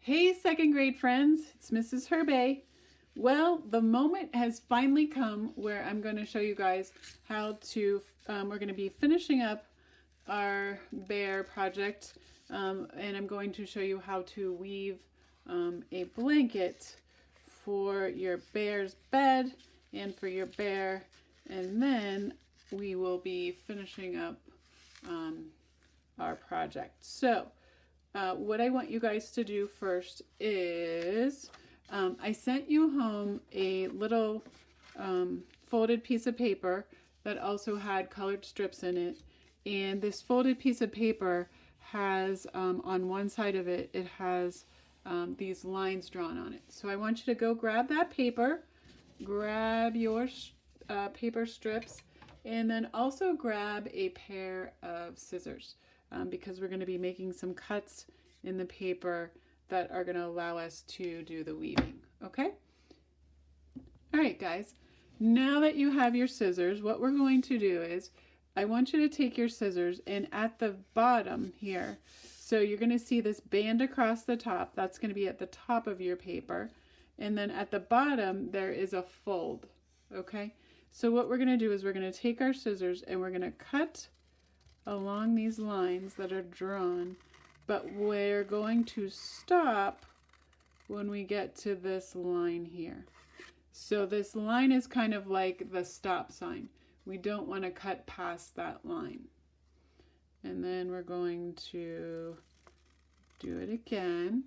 Hey, second grade friends, it's Mrs. Herbay. Well, the moment has finally come where I'm going to show you guys how to, we're going to be finishing up our bear project, and I'm going to show you how to weave a blanket for your bear's bed and for your bear, and then we will be finishing up our project. So, what I want you guys to do first is I sent you home a little folded piece of paper that also had colored strips in it. And this folded piece of paper has, on one side of it, it has these lines drawn on it. So I want you to go grab that paper, grab your paper strips, and then also grab a pair of scissors. Because we're going to be making some cuts in the paper that are going to allow us to do the weaving. Okay? All right, guys. Now that you have your scissors, what we're going to do is I want you to take your scissors and at the bottom here, so you're going to see this band across the top. That's going to be at the top of your paper. And then at the bottom, there is a fold. Okay? So what we're going to do is we're going to take our scissors and we're going to cut along these lines that are drawn, but we're going to stop when we get to this line here. So this line is kind of like the stop sign. We don't want to cut past that line. And then we're going to do it again.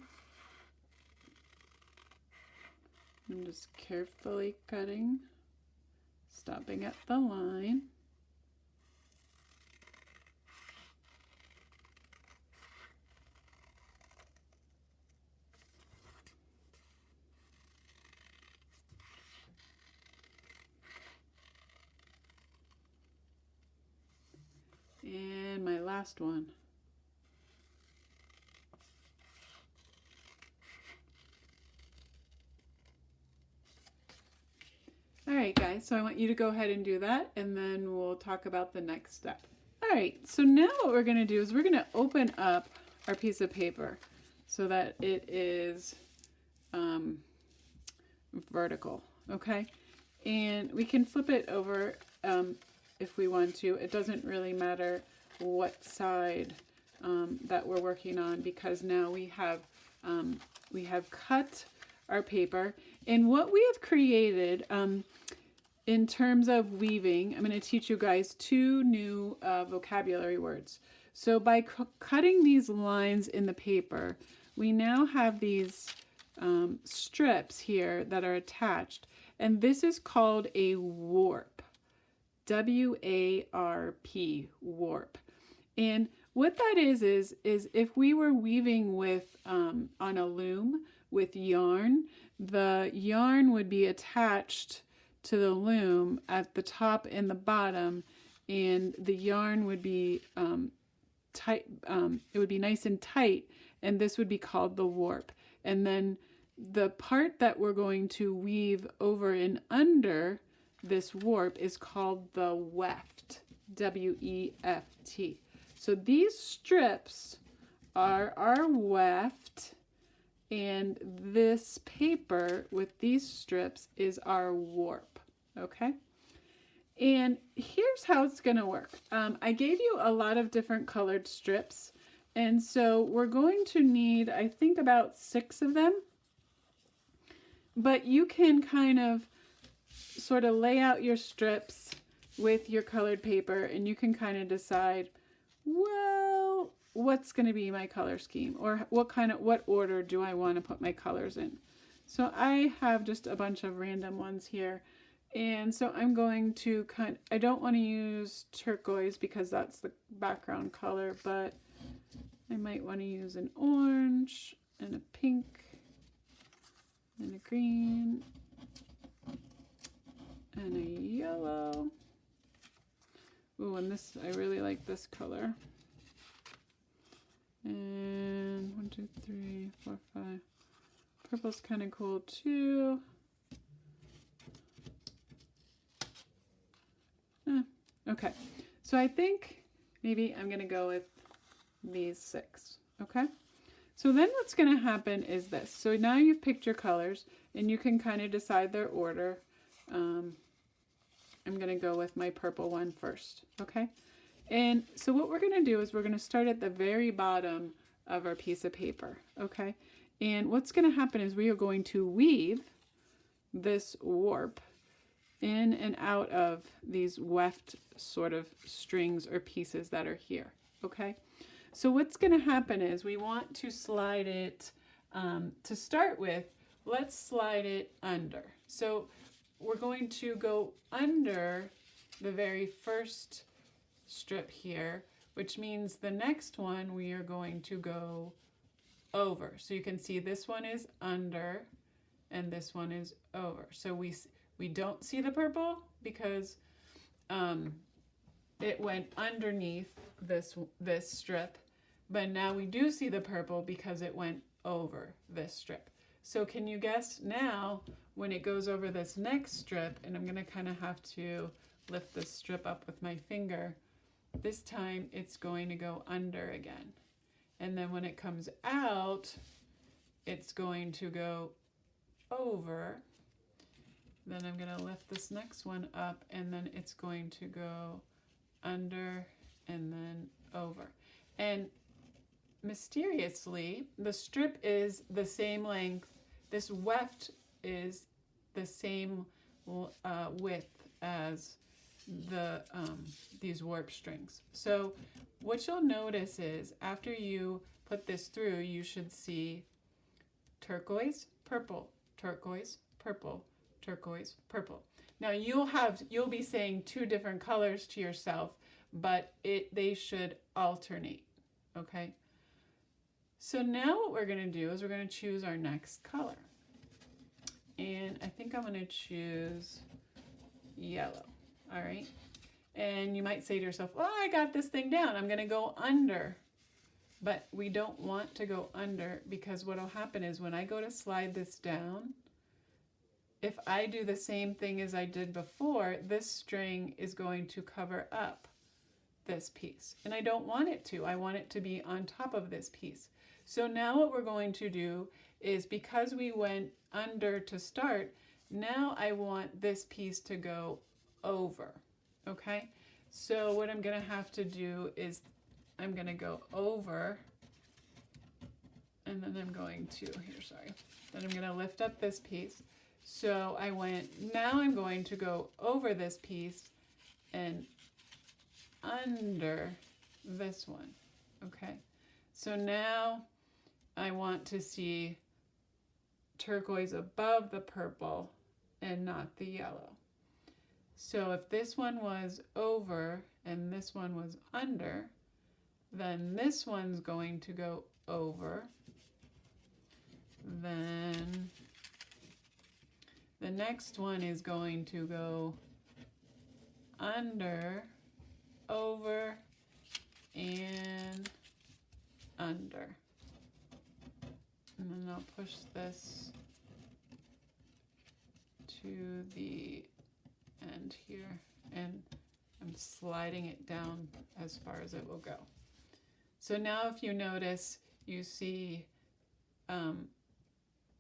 I'm just carefully cutting, stopping at the line. And my last one. All right, guys, so I want you to go ahead and do that, and then we'll talk about the next step. All right, so now what we're going to do is we're going to open up our piece of paper so that it is vertical, okay? And we can flip it over if we want to. It doesn't really matter what side that we're working on, because now we have cut our paper. And what we have created in terms of weaving, I'm going to teach you guys two new vocabulary words. So by cutting these lines in the paper, we now have these strips here that are attached, and this is called a warp. W-A-R-P, warp. And what that is if we were weaving with on a loom with yarn, the yarn would be attached to the loom at the top and the bottom, and the yarn would be tight. It would be nice and tight, and this would be called the warp. And then the part that we're going to weave over and under this warp is called the weft, W-E-F-T. So these strips are our weft, and this paper with these strips is our warp, okay? And here's how it's gonna work. I gave you a lot of different colored strips, and so we're going to need, I think, about 6 of them. But you can kind of sort of lay out your strips with your colored paper, and you can kind of decide, well, what's going to be my color scheme, or what order do I want to put my colors in. So I have just a bunch of random ones here, and so I'm going to I don't want to use turquoise because that's the background color, but I might want to use an orange and a pink and a green and a yellow. Ooh, and this, I really like this color. And 1, 2, 3, 4, 5. Purple's kind of cool too. Okay, so I think maybe I'm gonna go with these 6, okay? So then what's going to happen is this. So now you've picked your colors and you can kind of decide their order. I'm going to go with my purple one first, okay? And so what we're going to do is we're going to start at the very bottom of our piece of paper, okay? And what's going to happen is we are going to weave this warp in and out of these weft sort of strings or pieces that are here, okay? So what's going to happen is we want to slide it, to start with, let's slide it under. So we're going to go under the very first strip here, which means the next one we are going to go over. So you can see this one is under and this one is over. So we don't see the purple because it went underneath this strip, but now we do see the purple because it went over this strip. So can you guess now when it goes over this next strip, and I'm gonna kind of have to lift this strip up with my finger, this time it's going to go under again. And then when it comes out, it's going to go over. Then I'm going to lift this next one up and then it's going to go under and then over. And mysteriously, the strip is the same length. This weft is the same width as these warp strings. So what you'll notice is after you put this through, you should see turquoise, purple, turquoise, purple, turquoise, purple. Now you'll be saying two different colors to yourself, but they should alternate, okay? So now what we're gonna do is we're gonna choose our next color. And I think I'm gonna choose yellow, all right? And you might say to yourself, well, I got this thing down, I'm gonna go under. But we don't want to go under because what'll happen is when I go to slide this down, if I do the same thing as I did before, this string is going to cover up this piece. And I don't want it to. I want it to be on top of this piece. So now what we're going to do is, because we went under to start, now I want this piece to go over, okay? So what I'm gonna have to do is I'm gonna go over, and then I'm going to, then I'm gonna lift up this piece. So now I'm going to go over this piece and under this one, okay? So now I want to see turquoise above the purple and not the yellow. So if this one was over and this one was under, then this one's going to go over. Then the next one is going to go under, over, and under. And then I'll push this to the end here, and I'm sliding it down as far as it will go. So now if you notice, you see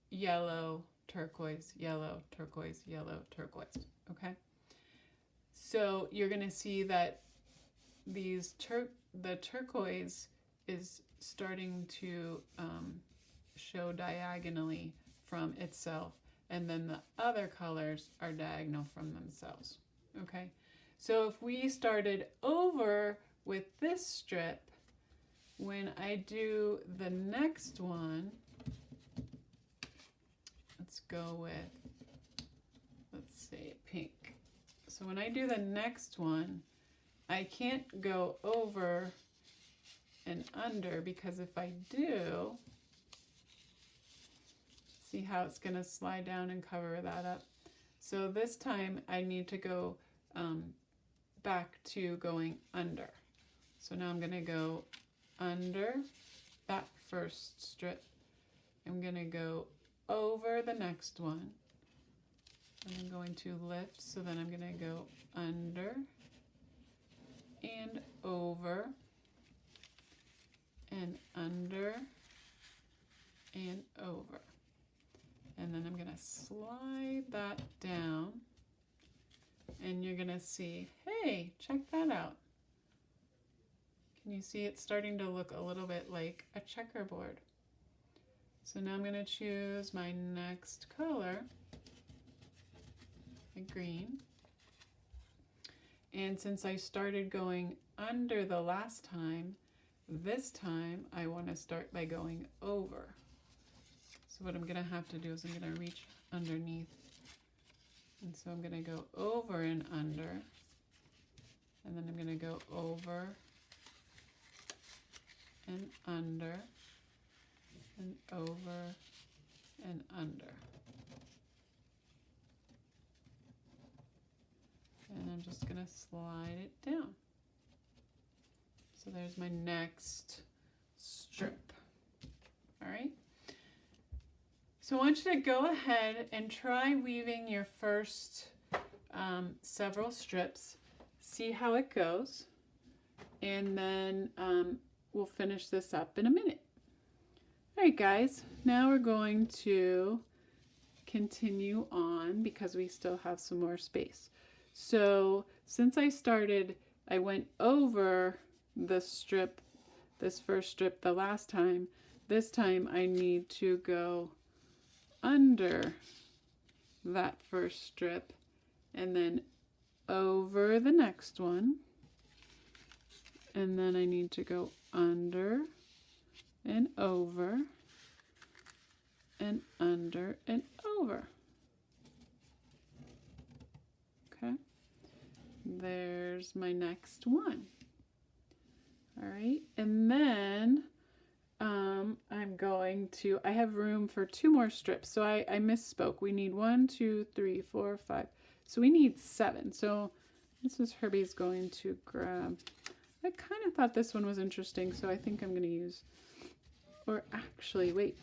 yellow, turquoise, yellow, turquoise, yellow, turquoise, okay? So you're gonna see that the turquoise is starting to show diagonally from itself, and then the other colors are diagonal from themselves, okay? So if we started over with this strip, when I do the next one, let's go with, let's say pink. So when I do the next one, I can't go over and under, because if I do, see how it's gonna slide down and cover that up. So this time I need to go back to going under. So now I'm gonna go under that first strip. I'm gonna go over the next one. And I'm going to lift, so then I'm gonna go under and over and under and over. And then I'm going to slide that down, and you're going to see, hey, check that out. Can you see it's starting to look a little bit like a checkerboard? So now I'm going to choose my next color, a green. And since I started going under the last time, this time I want to start by going over. So what I'm going to have to do is I'm going to reach underneath. And so I'm going to go over and under. And then I'm going to go over and under and over and under. And I'm just going to slide it down. So there's my next strip. All right. So I want you to go ahead and try weaving your first several strips. See how it goes. And then we'll finish this up in a minute. All right, guys. Now we're going to continue on because we still have some more space. So since I started, I went over the strip, this first strip the last time. This time I need to go under that first strip and then over the next one. And then I need to go under and over and under and over. Okay, there's my next one. All right, and then I'm going to, I have room for 2 more strips. So I misspoke. We need 1, 2, 3, 4, 5. So we need 7. So Mrs. Herbey's going to grab, I kind of thought this one was interesting, so I think I'm going to use, or actually, wait,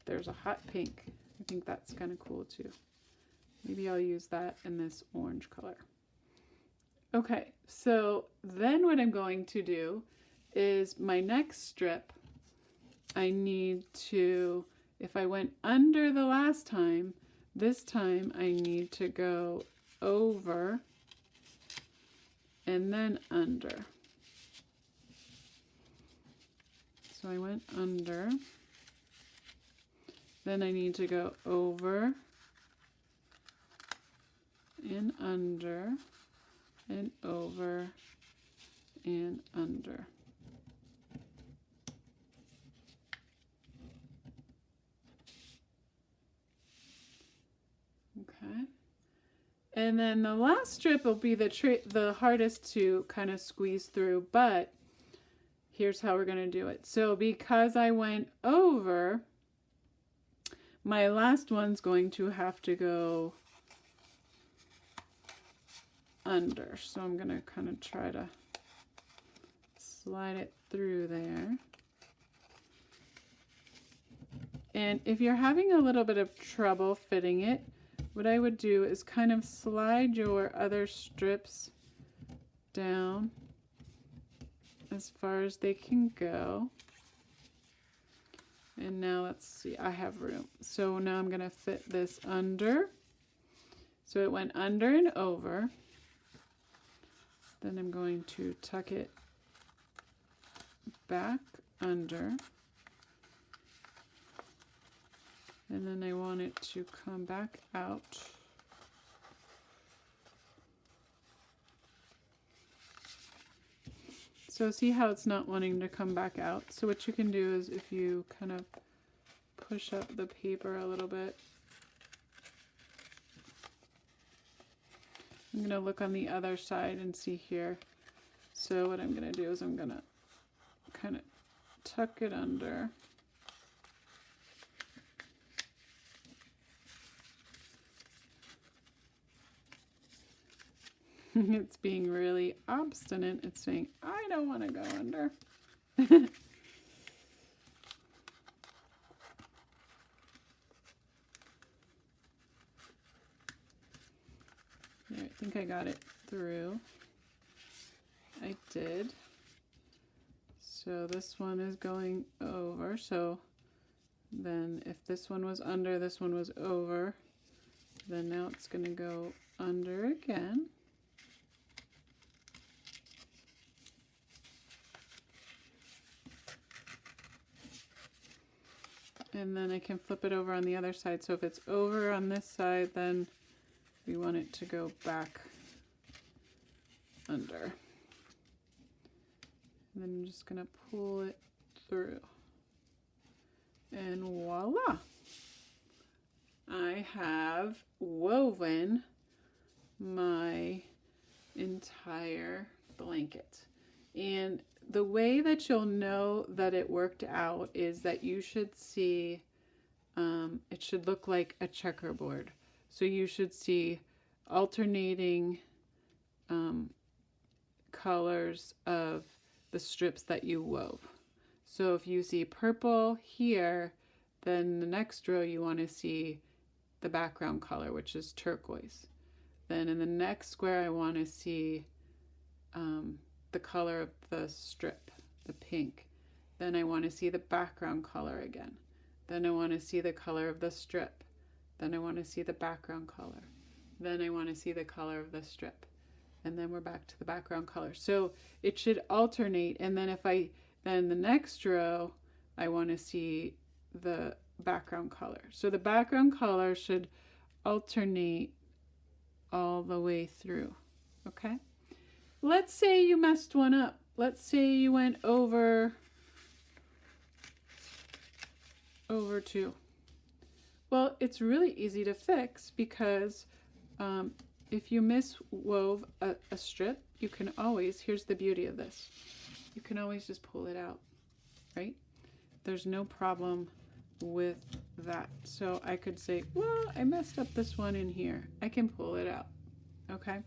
there's a hot pink. I think that's kind of cool too. Maybe I'll use that in this orange color. Okay, so then what I'm going to do is my next strip, I need to, if I went under the last time, this time I need to go over and then under. So I went under, then I need to go over and under and over and under. Okay. And then the last strip will be the hardest to kind of squeeze through, but here's how we're going to do it. So because I went over, my last one's going to have to go under. So I'm going to kind of try to slide it through there. And if you're having a little bit of trouble fitting it, what I would do is kind of slide your other strips down as far as they can go. And now let's see, I have room. So now I'm going to fit this under. So it went under and over. Then I'm going to tuck it back under. And then I want it to come back out. So see how it's not wanting to come back out? So what you can do is if you kind of push up the paper a little bit. I'm going to look on the other side and see here. So what I'm going to do is I'm going to kind of tuck it under. It's being really obstinate. It's saying, I don't want to go under. I think I got it through. I did. So this one is going over. So Then if this one was under, this one was over, then now it's going to go under again. And then I can flip it over on the other side. So if it's over on this side, then we want it to go back under. And then I'm just going to pull it through. And voila! I have woven my entire blanket. And the way that you'll know that it worked out is that you should see, it should look like a checkerboard. So you should see alternating colors of the strips that you wove. So if you see purple here, then the next row you want to see the background color, which is turquoise. Then in the next square I want to see the color of the strip, the pink. Then I want to see the background color again. Then I want to see the color of the strip. Then I want to see the background color. Then I want to see the color of the strip. And then we're back to the background color. So it should alternate. And then then the next row, I want to see the background color. So the background color should alternate all the way through. Okay? Let's say you messed one up. Let's say you went over 2. Well, it's really easy to fix because if you miswove a strip, you can always, here's the beauty of this, you can always just pull it out, right? There's no problem with that. So I could say, well, I messed up this one in here. I can pull it out, okay?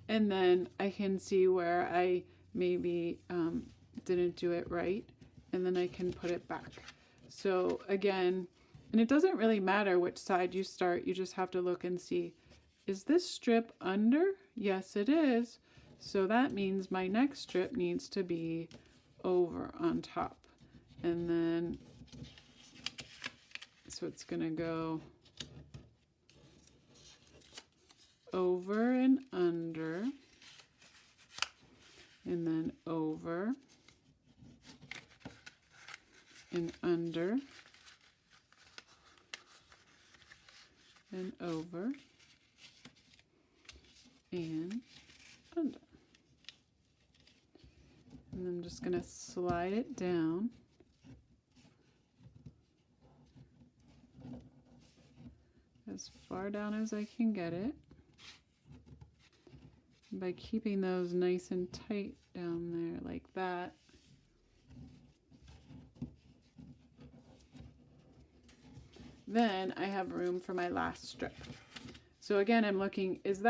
And then I can see where I maybe didn't do it right, and then I can put it back. So again, and it doesn't really matter which side you start, you just have to look and see, is this strip under? Yes, it is. So that means my next strip needs to be over on top. And then, so it's gonna go over and under, and then over and under and over and under. And I'm just going to slide it down as far down as I can get it by keeping those nice and tight down there like that. Then I have room for my last strip. So again, I'm looking, is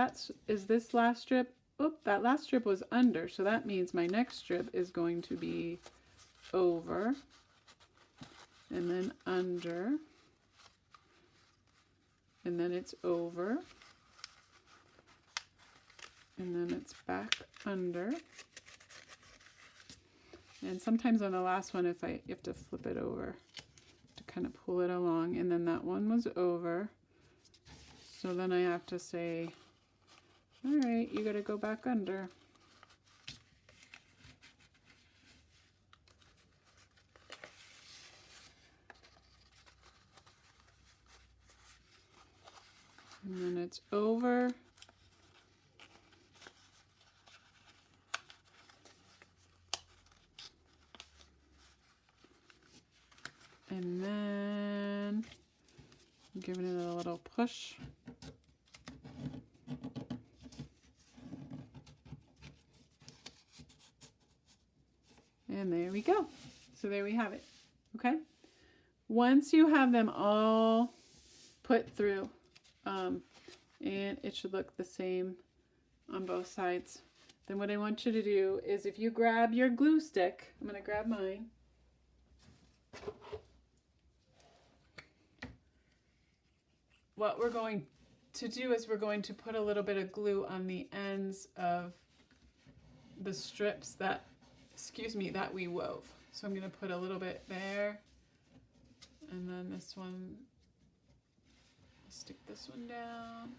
this last strip? Oop, that last strip was under, so that means my next strip is going to be over and then under, and then it's over, and then it's back under. And sometimes on the last one, you have to flip it over to kind of pull it along, and then that one was over. So then I have to say, all right, you got to go back under. And then it's over. And then giving it a little push. And there we go. So there we have it. Okay. Once you have them all put through, and it should look the same on both sides, then what I want you to do is, if you grab your glue stick, I'm going to grab mine. What we're going to do is we're going to put a little bit of glue on the ends of the strips that we wove. So I'm going to put a little bit there, And then this one, stick this one down.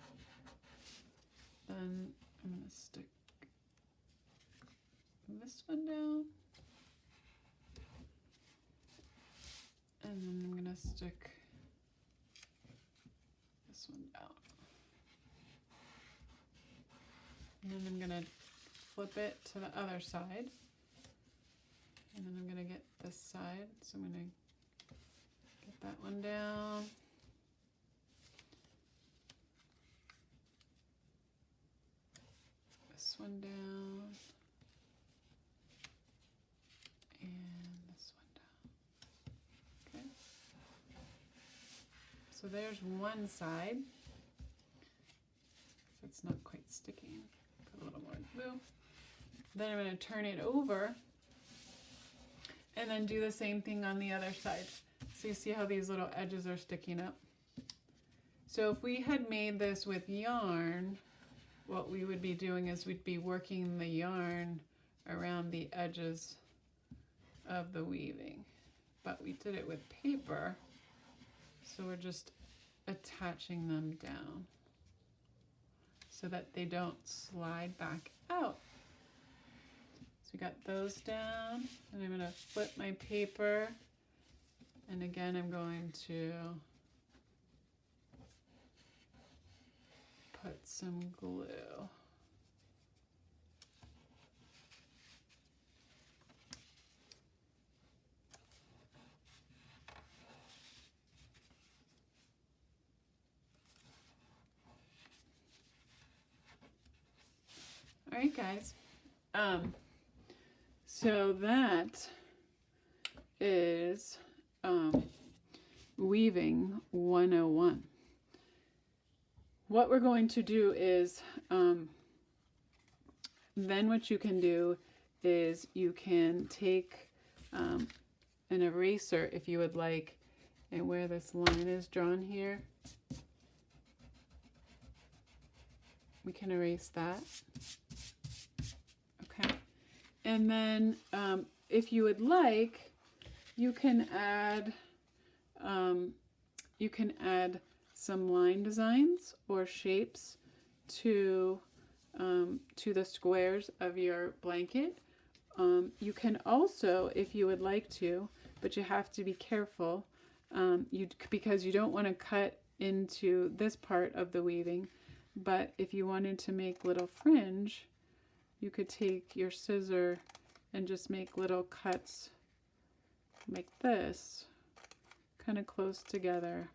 Then I'm going to stick this one down. And then I'm going to stick this one down. And then I'm going to flip it to the other side. And then I'm going to get this side. So I'm going to get that one down. This one down. And this one down. Okay. So there's one side. It's not quite sticking. Put a little more glue. Then I'm going to turn it over and then do the same thing on the other side. So you see how these little edges are sticking up? So if we had made this with yarn, what we would be doing is we'd be working the yarn around the edges of the weaving. But we did it with paper, so we're just attaching them down so that they don't slide back out. So we got those down, and I'm going to flip my paper, and again I'm going to put some glue. All right, guys. So that is weaving 101. What we're going to do is, then what you can do is you can take an eraser if you would like, and where this line is drawn here, we can erase that. Okay. And then if you would like, you can add some line designs or shapes to the squares of your blanket. You can also, if you would like to, but you have to be careful because you don't want to cut into this part of the weaving. But if you wanted to make little fringe, you could take your scissor and just make little cuts like this, kind of close together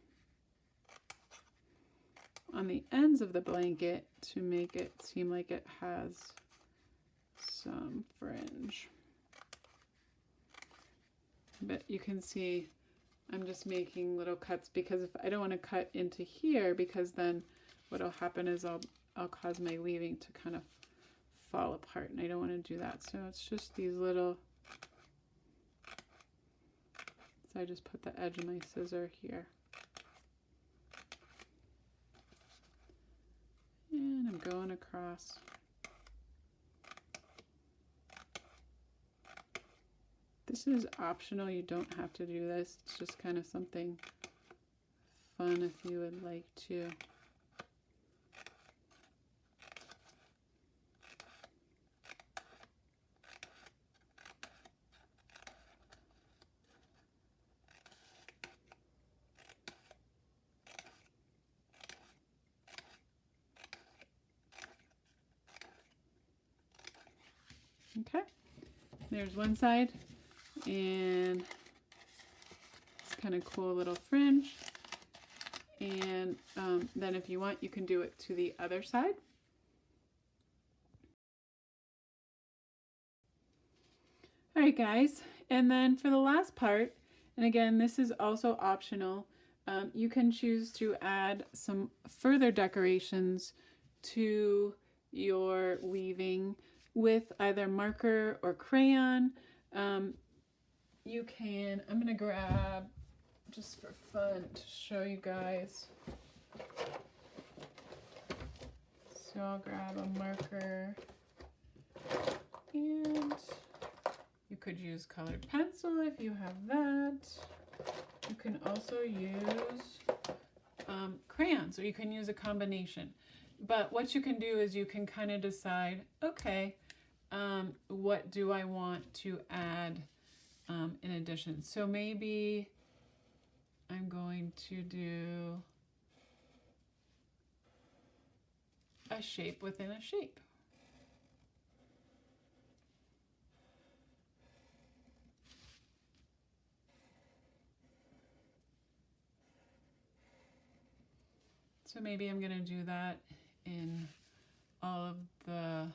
on the ends of the blanket to make it seem like it has some fringe. But you can see I'm just making little cuts because if I don't want to cut into here, because then what'll happen is I'll cause my weaving to kind of fall apart, and I don't want to do that. So it's just these little, so I just put the edge of my scissor here. And I'm going across. This is optional, you don't have to do this. It's just kind of something fun if you would like to. Okay, there's one side, and it's kind of cool little fringe. And then if you want, you can do it to the other side. All right, guys, and then for the last part, and again, this is also optional, you can choose to add some further decorations to your weaving with either marker or crayon. You can, I'm gonna grab, just for fun, to show you guys. So I'll grab a marker, and you could use colored pencil if you have that. You can also use crayons, or you can use a combination. But what you can do is you can kind of decide, okay, what do I want to add in addition? So maybe I'm going to do a shape within a shape. So maybe I'm going to do that in all of the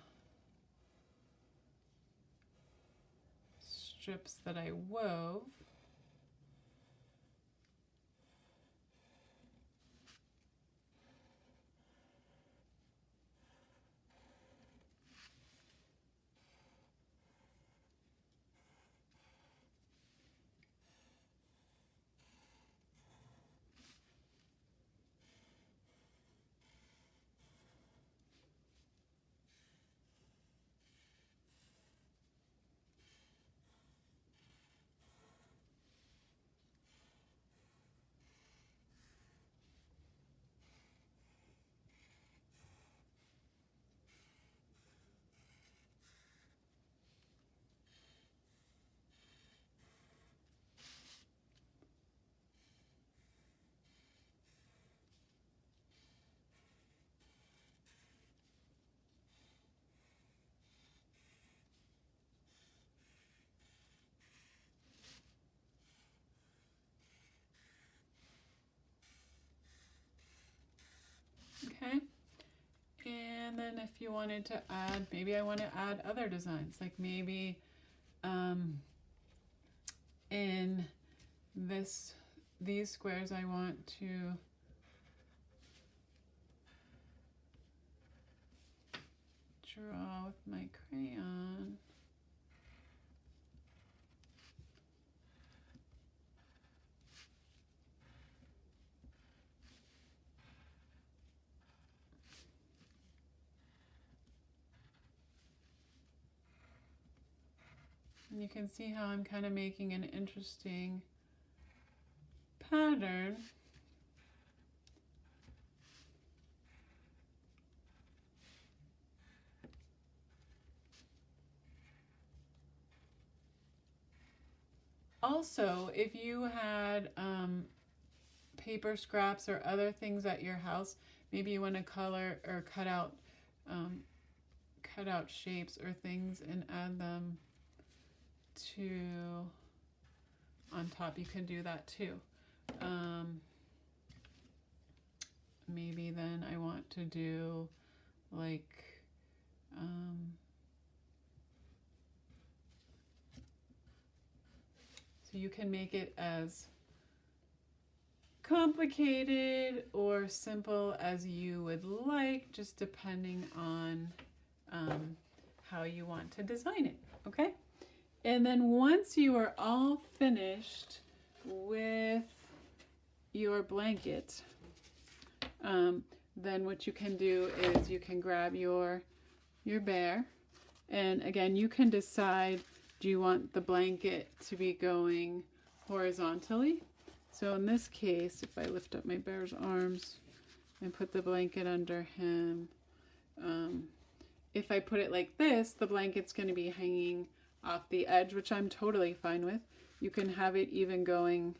strips that I wove. Okay, and then if you wanted to add, maybe I want to add other designs, like maybe in these squares I want to draw with my crayon. And you can see how I'm kind of making an interesting pattern. Also, if you had paper scraps or other things at your house, maybe you want to color or cut out shapes or things and add them to on top, you can do that too. Maybe then I want to do like so you can make it as complicated or simple as you would like, just depending on how you want to design it, okay? And then once you are all finished with your blanket, then what you can do is you can grab your bear, and again you can decide, do you want the blanket to be going horizontally? So in this case, if I lift up my bear's arms and put the blanket under him, if I put it like this, the blanket's going to be hanging off the edge, which I'm totally fine with. You can have it even going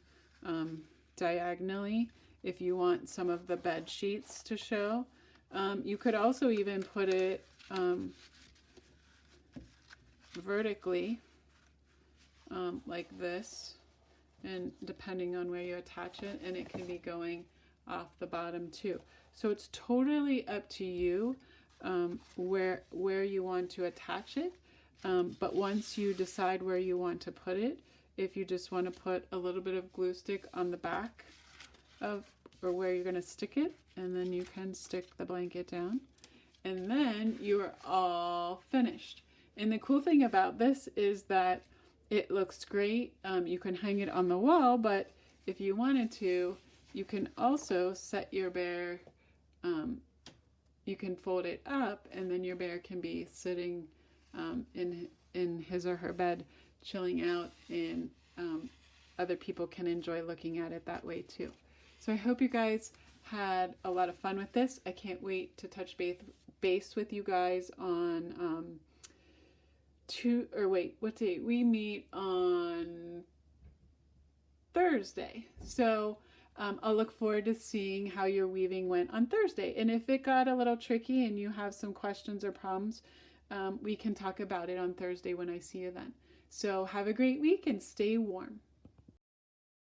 diagonally if you want some of the bed sheets to show. You could also even put it vertically like this, and depending on where you attach it, and it can be going off the bottom too. So it's totally up to you where you want to attach it. But once you decide where you want to put it, if you just want to put a little bit of glue stick on the back of, or where you're going to stick it, and then you can stick the blanket down, and then you are all finished. And the cool thing about this is that it looks great. You can hang it on the wall, but if you wanted to, you can also set your bear, you can fold it up, and then your bear can be sitting in his or her bed, chilling out in other people can enjoy looking at it that way too. So I hope you guys had a lot of fun with this. I can't wait to touch base with you guys on what day? We meet on Thursday. So I'll look forward to seeing how your weaving went on Thursday. And if it got a little tricky and you have some questions or problems, we can talk about it on Thursday when I see you then. So have a great week and stay warm.